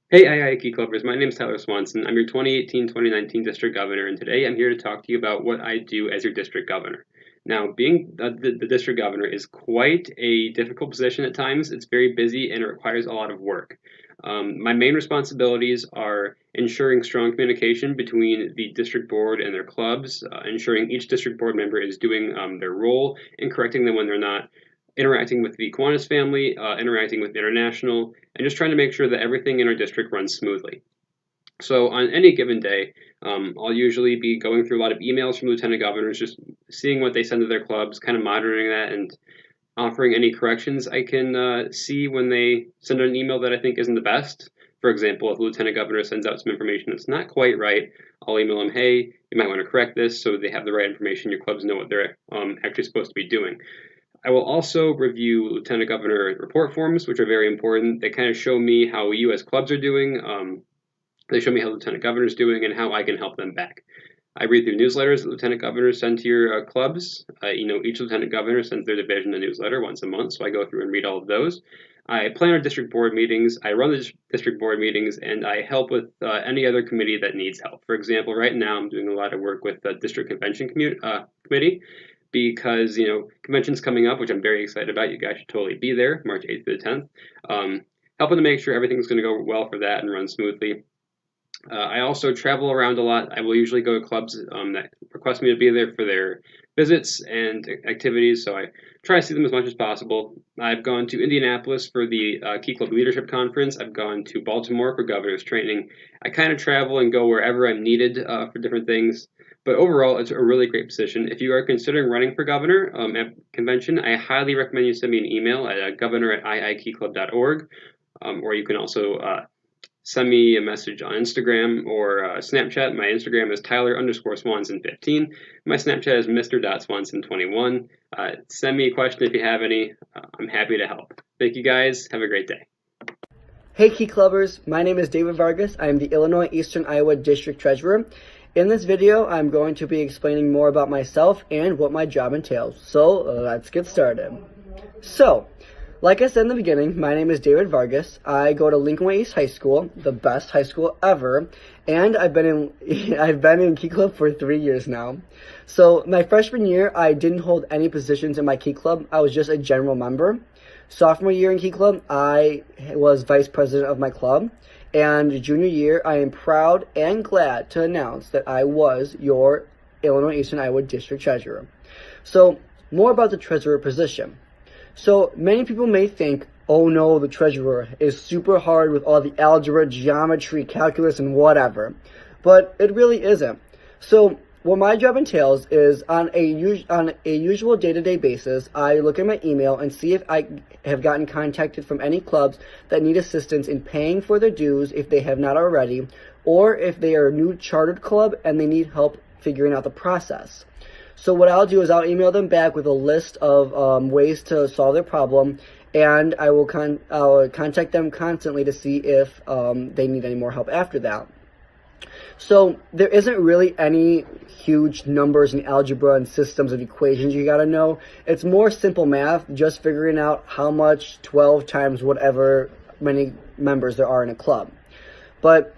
Hey IIT Clubbers, my name is Tyler Swanson. I'm your 2018-2019 District Governor, and today I'm here to talk to you about what I do as your District Governor. Now, being the District Governor is quite a difficult position at times. It's very busy and it requires a lot of work. My main responsibilities are ensuring strong communication between the District Board and their clubs, ensuring each District Board member is doing their role and correcting them when they're not, interacting with the Kiwanis family, interacting with International, and just trying to make sure that everything in our district runs smoothly. So on any given day, I'll usually be going through a lot of emails from lieutenant governors, just seeing what they send to their clubs, kind of monitoring that and offering any corrections I can see when they send an email that I think isn't the best. For example, if the lieutenant governor sends out some information that's not quite right, I'll email them, hey, you might want to correct this so they have the right information, your clubs know what they're actually supposed to be doing. I will also review Lieutenant Governor report forms, which are very important. They kind of show me how you as clubs are doing. They show me how Lieutenant Governor is doing and how I can help them back. I read through newsletters that Lieutenant Governors send to your clubs. Each Lieutenant Governor sends their division a newsletter once a month, so I go through and read all of those. I plan our district board meetings, I run the district board meetings, and I help with any other committee that needs help. For example, right now I'm doing a lot of work with the district convention committee because convention's coming up, which I'm very excited about. You guys should totally be there, March 8th through the 10th. Helping to make sure everything's going to go well for that and run smoothly. I also travel around a lot. I will usually go to clubs that request me to be there for their visits and activities, so I try to see them as much as possible. I've gone to Indianapolis for the Key Club Leadership Conference. I've gone to Baltimore for governor's training. I kind of travel and go wherever I'm needed for different things. But overall, it's a really great position. If you are considering running for governor at convention, I highly recommend you send me an email at governor@iikeyclub.org, or you can also send me a message on Instagram or Snapchat. My Instagram is Tyler_Swanson15. My Snapchat is Mr.Swanson21. Send me a question if you have any. I'm happy to help. Thank you guys. Have a great day. Hey Key Clubbers, my name is David Vargas. I am the Illinois Eastern Iowa District Treasurer. In this video, I'm going to be explaining more about myself and what my job entails. So let's get started. So, like I said in the beginning, my name is David Vargas. I go to Lincoln Way East High School, the best high school ever, and I've been in Key Club for 3 years now. So my freshman year, I didn't hold any positions in my Key Club. I was just a general member. Sophomore year in Key Club, I was vice president of my club. And junior year, I am proud and glad to announce that I was your Illinois Eastern Iowa District Treasurer. So, more about the treasurer position. So, many people may think, oh no, the treasurer is super hard with all the algebra, geometry, calculus, and whatever. But it really isn't. So, what my job entails is on a usual day-to-day basis, I look at my email and see if I have gotten contacted from any clubs that need assistance in paying for their dues if they have not already, or if they are a new chartered club and they need help figuring out the process. So what I'll do is I'll email them back with a list of ways to solve their problem, and I'll contact them constantly to see if they need any more help after that. So there isn't really any huge numbers in algebra and systems of equations you gotta know. It's more simple math, just figuring out how much 12 times whatever many members there are in a club. But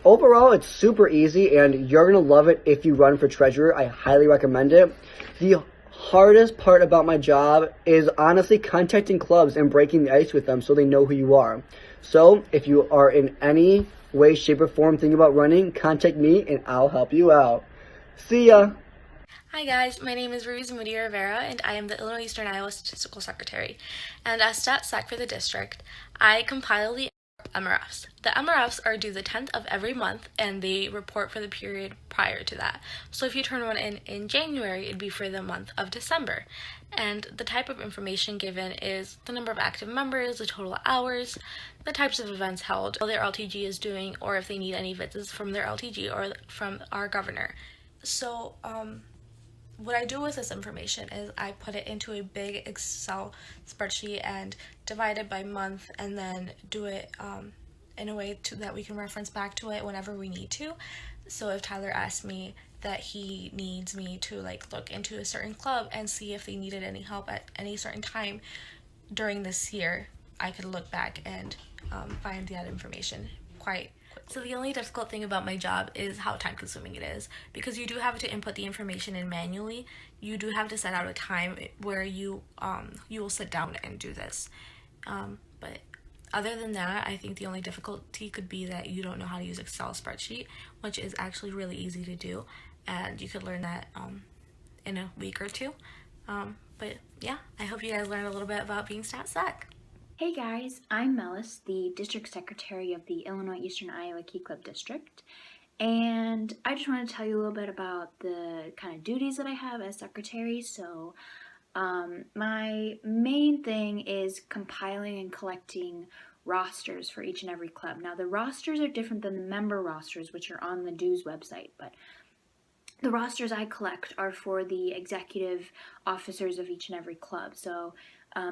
overall, it's super easy, and you're gonna love it if you run for treasurer. I highly recommend it. The hardest part about my job is honestly contacting clubs and breaking the ice with them so they know who you are. So if you are in any way, shape, or form thinking about running, contact me and I'll help you out. See ya! Hi guys, my name is Ruiz Moody Rivera and I am the Illinois Eastern Iowa Statistical Secretary. And as statsec for the district, I compile the MRFs. The MRFs are due the 10th of every month and they report for the period prior to that. So if you turn one in January, it'd be for the month of December. And the type of information given is the number of active members, the total hours, the types of events held, how their LTG is doing, or if they need any visits from their LTG or from our governor. So what I do with this information is I put it into a big Excel spreadsheet and divide it by month and then do it in a way that we can reference back to it whenever we need to. So if Tyler asks me that he needs me to look into a certain club and see if they needed any help at any certain time during this year, I could look back and find that information quite. So the only difficult thing about my job is how time consuming it is, because you do have to input the information in manually. You do have to set out a time where you will sit down and do this. But other than that, I think the only difficulty could be that you don't know how to use Excel spreadsheet, which is actually really easy to do, and you could learn that in a week or two. But yeah, I hope you guys learned a little bit about being statsec. Hey guys, I'm Melis, the District Secretary of the Illinois Eastern Iowa Key Club District, and I just want to tell you a little bit about the kind of duties that I have as Secretary. So my main thing is compiling and collecting rosters for each and every club. Now the rosters are different than the member rosters, which are on the dues website, but the rosters I collect are for the executive officers of each and every club. So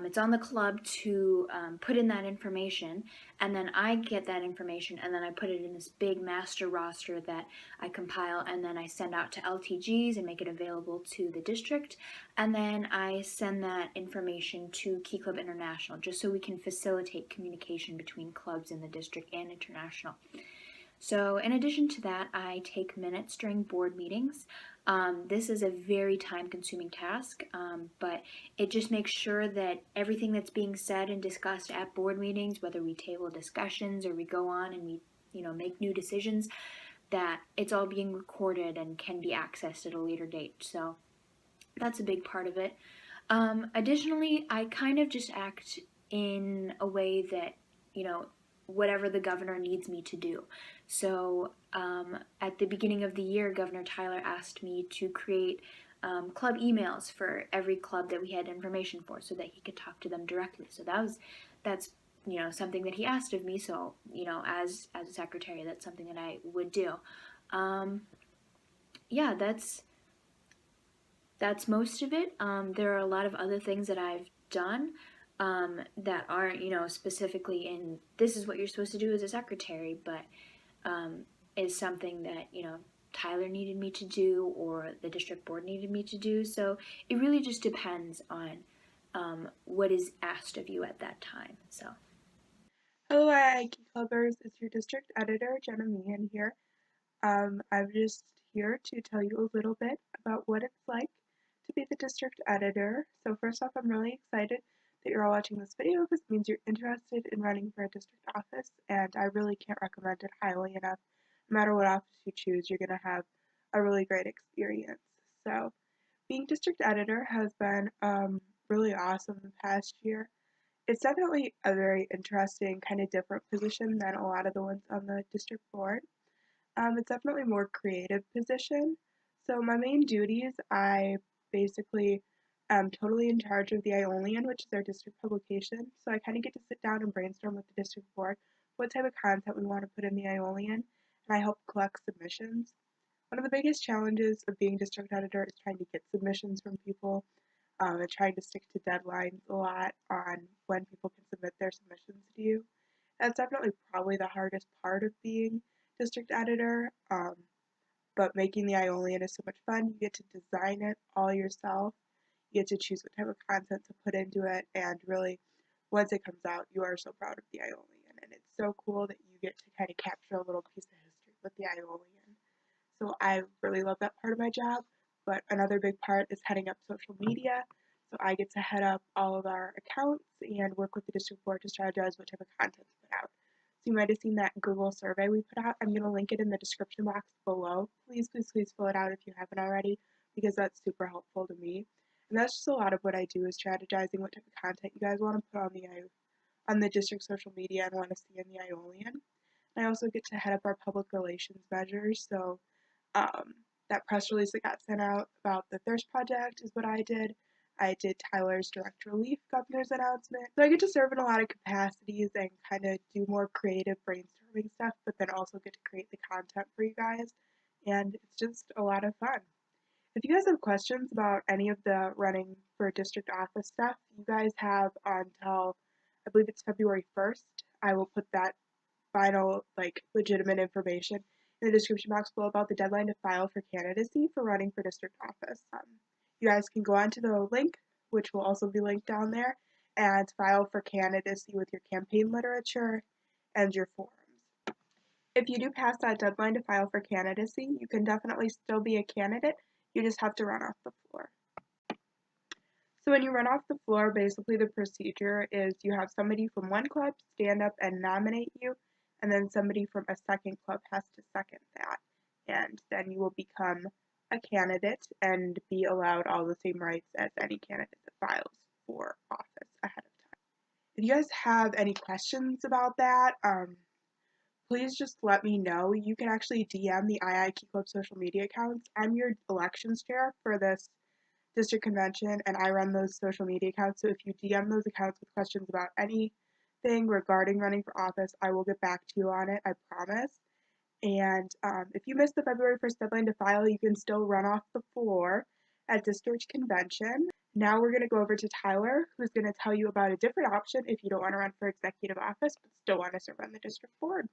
it's on the club to put in that information, and then I get that information, and then I put it in this big master roster that I compile, and then I send out to LTGs and make it available to the district, and then I send that information to Key Club International, just so we can facilitate communication between clubs in the district and international. So in addition to that, I take minutes during board meetings. This is a very time-consuming task, but it just makes sure that everything that's being said and discussed at board meetings, whether we table discussions or we go on and we, make new decisions, that it's all being recorded and can be accessed at a later date. So that's a big part of it. Additionally, I kind of just act in a way that, whatever the governor needs me to do. So at the beginning of the year, Governor Tyler asked me to create club emails for every club that we had information for, so that he could talk to them directly. So that's something that he asked of me. So as a secretary, that's something that I would do. Yeah, that's most of it. There are a lot of other things that I've done that aren't, specifically in this is what you're supposed to do as a secretary, but is something that, Tyler needed me to do or the district board needed me to do. So it really just depends on what is asked of you at that time. So. Hello, Key Clubbers. It's your district editor, Jenna Meehan here. I'm just here to tell you a little bit about what it's like to be the district editor. So first off, I'm really excited that you're all watching this video, because it means you're interested in running for a district office, and I really can't recommend it highly enough. No matter what office you choose, you're going to have a really great experience. So being district editor has been really awesome the past year. It's definitely a very interesting, kind of different position than a lot of the ones on the district board. It's definitely a more creative position. So my main duties, I basically am totally in charge of the Iolian, which is our district publication. So I kind of get to sit down and brainstorm with the district board what type of content we want to put in the Iolian, and I help collect submissions. One of the biggest challenges of being district editor is trying to get submissions from people, and trying to stick to deadlines a lot on when people can submit their submissions to you. That's definitely probably the hardest part of being district editor, but making the Iolian is so much fun. You get to design it all yourself. You get to choose what type of content to put into it, and really, once it comes out, you are so proud of the Iolian, and it's so cool that you get to kind of capture a little piece of history with the Iolian. So I really love that part of my job, but another big part is heading up social media. So I get to head up all of our accounts and work with the district board to strategize what type of content to put out. So you might have seen that Google survey we put out. I'm going to link it in the description box below. Please, please, please fill it out if you haven't already, because that's super helpful to me. And that's just a lot of what I do, is strategizing what type of content you guys want to put on the district social media and want to see in the Iolian. And I also get to head up our public relations measures. So that press release that got sent out about the Thirst Project is what I did. I did Tyler's direct relief governor's announcement. So I get to serve in a lot of capacities and kind of do more creative brainstorming stuff, but then also get to create the content for you guys. And it's just a lot of fun. If you guys have questions about any of the running for district office stuff, you guys have until, I believe it's February 1st. I will put that final, legitimate information in the description box below about the deadline to file for candidacy for running for district office. You guys can go onto the link, which will also be linked down there, and file for candidacy with your campaign literature and your forms. If you do pass that deadline to file for candidacy, you can definitely still be a candidate. You just have to run off the floor. So when you run off the floor, basically the procedure is you have somebody from one club stand up and nominate you, and then somebody from a second club has to second that. And then you will become a candidate and be allowed all the same rights as any candidate that files for office ahead of time. If you guys have any questions about that, please just let me know. You can actually DM the II Key Club social media accounts. I'm your elections chair for this district convention, and I run those social media accounts. So if you DM those accounts with questions about anything regarding running for office, I will get back to you on it, I promise. And if you missed the February 1st deadline to file, you can still run off the floor at district convention. Now we're going to go over to Tyler, who's going to tell you about a different option if you don't want to run for executive office, but still want to serve on the district board.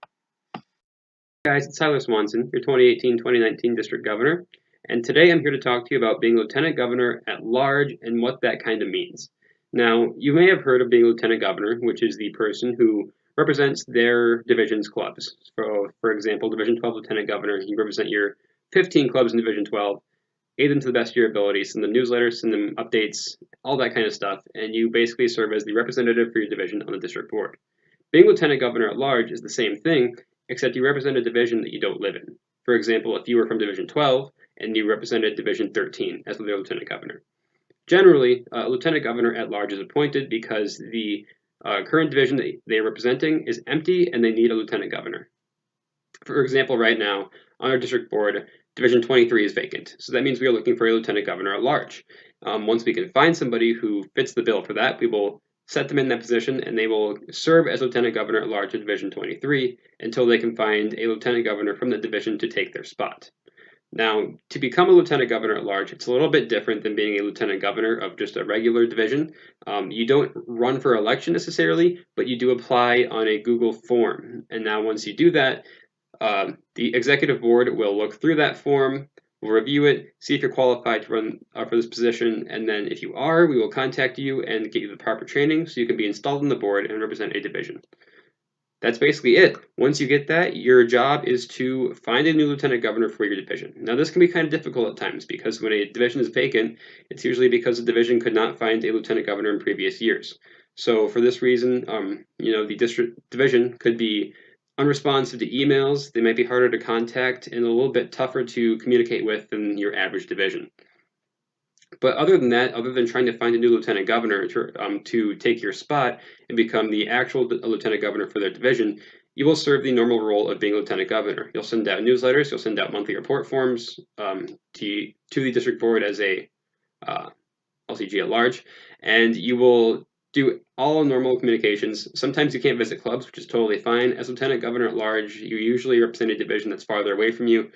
Guys, it's Tyler Swanson, your 2018-2019 district governor, and today I'm here to talk to you about being lieutenant governor at large and what that kind of means. Now, you may have heard of being lieutenant governor, which is the person who represents their division's clubs. For example, Division 12 lieutenant governor, you represent your 15 clubs in Division 12, aid them to the best of your ability, send them newsletters, send them updates, all that kind of stuff, and you basically serve as the representative for your division on the district board. Being lieutenant governor at large is the same thing, except you represent a division that you don't live in. For example, if you were from Division 12 and you represented Division 13 as the lieutenant governor. Generally, a lieutenant governor at large is appointed because the current division that they are representing is empty and they need a lieutenant governor. For example, right now, on our district board, Division 23 is vacant, so that means we are looking for a lieutenant governor at large. Once we can find somebody who fits the bill for that, we will set them in that position and they will serve as lieutenant governor at large in Division 23 until they can find a lieutenant governor from the division to take their spot. Now, to become a lieutenant governor at large, it's a little bit different than being a lieutenant governor of just a regular division. You don't run for election necessarily, but you do apply on a Google form. And now once you do that, the executive board will look through that form, will review it, see if you're qualified to run for this position, and then if you are, we will contact you and get you the proper training so you can be installed on the board and represent a division. That's basically it. Once you get that, your job is to find a new lieutenant governor for your division. Now, this can be kind of difficult at times because when a division is vacant, it's usually because the division could not find a lieutenant governor in previous years. So for this reason, the district division could be unresponsive to emails, they might be harder to contact, and a little bit tougher to communicate with than your average division. But other than that, other than trying to find a new lieutenant governor to take your spot and become the actual lieutenant governor for their division, you will serve the normal role of being lieutenant governor. You'll send out newsletters, you'll send out monthly report forms to the district board as a LCG at large, and you will do all normal communications. Sometimes you can't visit clubs, which is totally fine. As lieutenant governor at large, you usually represent a division that's farther away from you,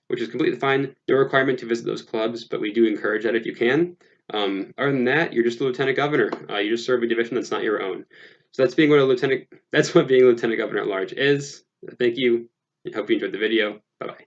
which is completely fine. No requirement to visit those clubs, but we do encourage that if you can. Other than that, you're just a lieutenant governor. You just serve a division that's not your own. So that's what being a lieutenant governor at large is. Thank you. I hope you enjoyed the video. Bye-bye.